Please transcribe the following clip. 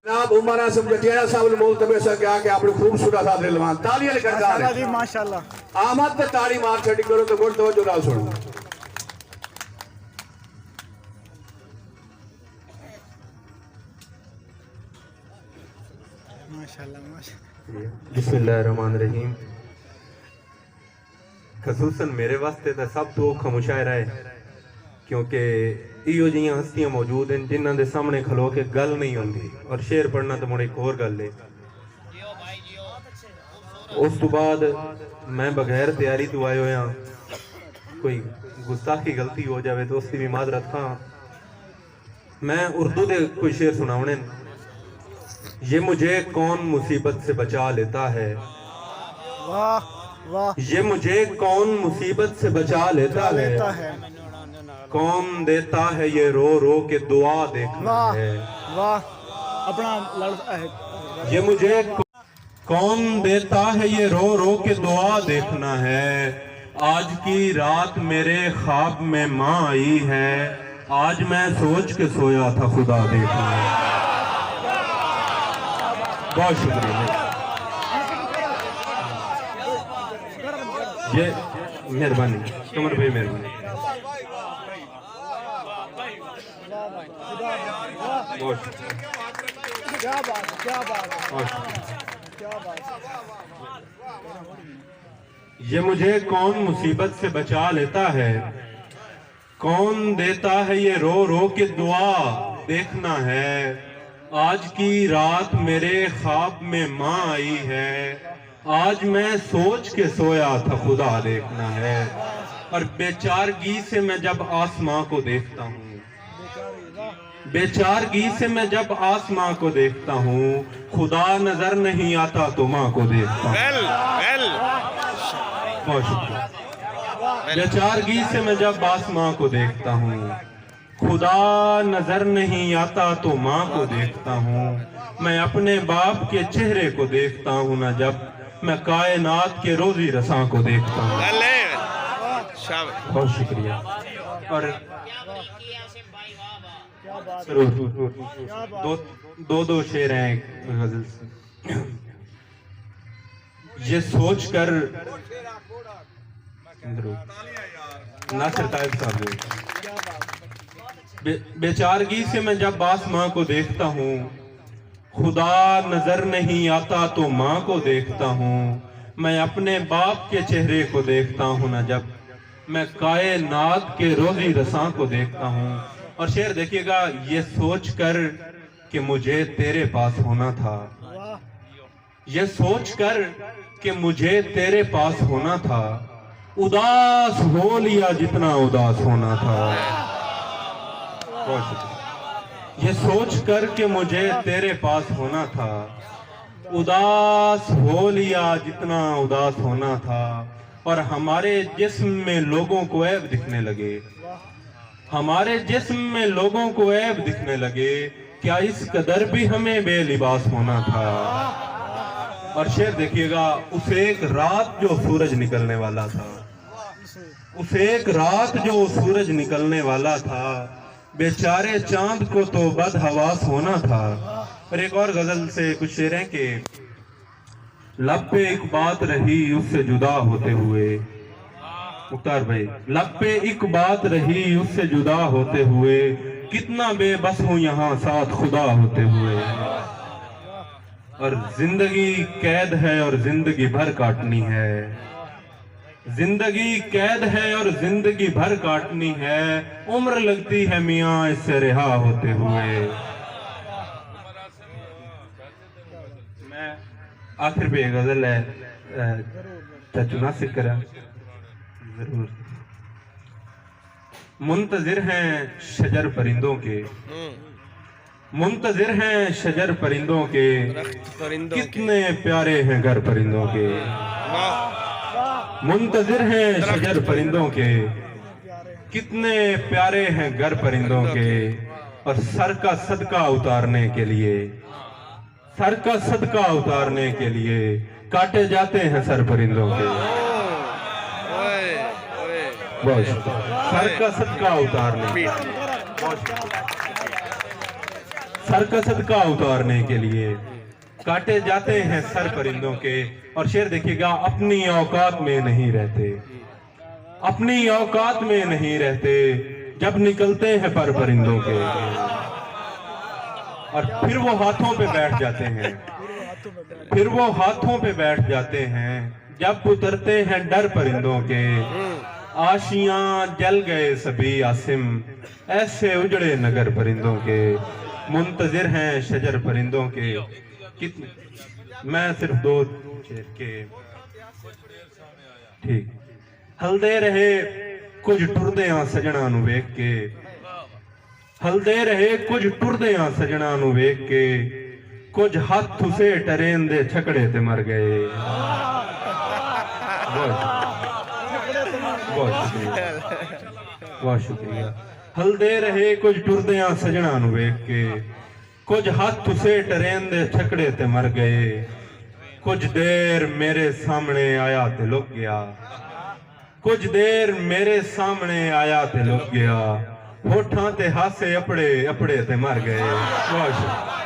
आप उमर आसम जटिया साहब मौत में से क्या कि आपने खूब सुना था दिलवान तालियां माशाल्लाह जी माशाल्लाह आमद ते ताड़ी मार छड़ी करो तो गुड़ तवज्जो नाल सुनो माशाल्लाह माशाल्लाह। बिस्मिल्लाहिर्रहमानिर्रहीम। खसूसन मेरे वास्ते तो सब तो औखा मुशायरा है क्योंकि इहो जिहियां हस्तियां मौजूद हैं जिन्हां दे सामने खलो के गल नहीं होंदी और शेर पढ़ना तो मुड़े एक होर गल है। उस तो बाद मैं बगैर तैयारी तो आयो होया कोई गुस्ताखी गलती हो जाए तो उसकी भी माजरत खां। मैं उर्दू दे कोई शेर सुनावने। ये मुझे कौन मुसीबत से बचा लेता है, वाह वाह। ये मुझे कौन मुसीबत से बचा लेता है, कौन देता है ये रो रो के दुआ देखना है। वाह अपना लड़का है। ये मुझे कौन देता है ये रो रो के दुआ देखना है। आज की रात मेरे ख्वाब में माँ आई है, आज मैं सोच के सोया था खुदा देखना है। बहुत शुक्रिया। ये मेहरबानी कमर भाई मेहरबानी। क्या बात क्या बात क्या बात। ये मुझे कौन मुसीबत से बचा लेता है, कौन देता है ये रो रो के दुआ देखना है। आज की रात मेरे ख्वाब में माँ आई है, आज मैं सोच के सोया था खुदा देखना है। और बेचारगी से मैं जब आसमां को देखता हूँ, बेचारगी से मैं जब आसमां को देखता हूँ, खुदा नजर नहीं आता तो माँ को देखता हूँ। बहुत शुक्रिया। बेचारगी से मैं जब आसमां को देखता हूँ, खुदा नजर नहीं आता तो माँ को देखता हूँ। मैं अपने बाप के चेहरे को देखता हूँ ना जब मैं कायनात के रोजी रसा को देखता हूँ। बहुत शुक्रिया। और दो शेर हैं गजल से। ये सोच कर नासिर ताइब साहब, बेचारगी से मैं जब आसमां को देखता हूँ, खुदा नजर नहीं आता तो माँ को देखता हूँ। मैं अपने बाप के चेहरे को देखता हूँ ना जब मैं कायनात के रोजी रसा को देखता हूँ। और शेर देखिएगा, ये सोच कर कि मुझे तेरे पास होना था, ये सोच कर कि मुझे तेरे पास होना था, उदास हो लिया जितना उदास होना था। ये सोच कर कि मुझे तेरे पास होना था, उदास हो लिया जितना उदास होना था। और हमारे जिस्म में लोगों को ऐब दिखने लगे, हमारे जिस्म में लोगों को ऐब दिखने लगे, क्या इस कदर भी हमें बेलिबास होना था। और शेर देखिएगा, उस एक रात जो सूरज निकलने वाला था, उस एक रात जो सूरज निकलने वाला था, बेचारे चांद को तो बदहवास होना था। और एक और गजल से कुछ शेर हैं कि लब पे एक बात रही उससे जुदा होते हुए, मुख्तार भाई, लब पे एक बात रही उससे जुदा होते हुए, कितना बेबस हूँ यहाँ साथ खुदा होते हुए। और जिंदगी कैद है और जिंदगी भर काटनी है, जिंदगी कैद है और जिंदगी भर काटनी है, उम्र लगती है मियाँ इससे रिहा होते हुए। मैं आखिर पे गजल है चचुना से करा जरूर। मुंतजिर हैं शजर परिंदों के, मुंतजिर हैं शजर परिंदों के, कितने प्यारे हैं घर परिंदों के। मुंतजिर हैं शजर परिंदों के, कितने प्यारे हैं घर परिंदों के। और सर का सदका उतारने के लिए, सर का सदका उतारने के लिए काटे जाते हैं सर परिंदों के। सर का सदका उतारने, सर का सदका उतारने के लिए काटे जाते हैं सर परिंदों के। और शेर देखिएगा, अपनी औकात में नहीं रहते, अपनी औकात में नहीं रहते जब निकलते हैं पर परिंदों के। और फिर वो हाथों पे बैठ जाते हैं, फिर वो हाथों पे बैठ जाते हैं जब उतरते हैं डर परिंदों के। आशियां जल गए सभी आसिम, ऐसे उजड़े नगर परिंदों के। मुंतजिर हैं शजर परिंदों के। मैं सिर्फ 2 शेर के ठीक। हलदे रहे कुछ टुरदे सजना नू वेख के, हलदे रहे कुछ टुरदे सजना नू वेख के। कुछ हाथ उसे ट्रेन दे छकड़े ते मर गए। बहुत शुक्रिया, बहुत शुक्रिया। हलदे रहे कुछ टुरदे सजना नू वेख के। कुछ हाथ उसे ट्रेन दे छकड़े ते मर गए। कुछ देर मेरे सामने आया ते लुक गया, कुछ देर मेरे सामने आया ते लुक गया। होठां ते हासे अपड़े अपड़े ते मर गए। बहुत शुक्रिया।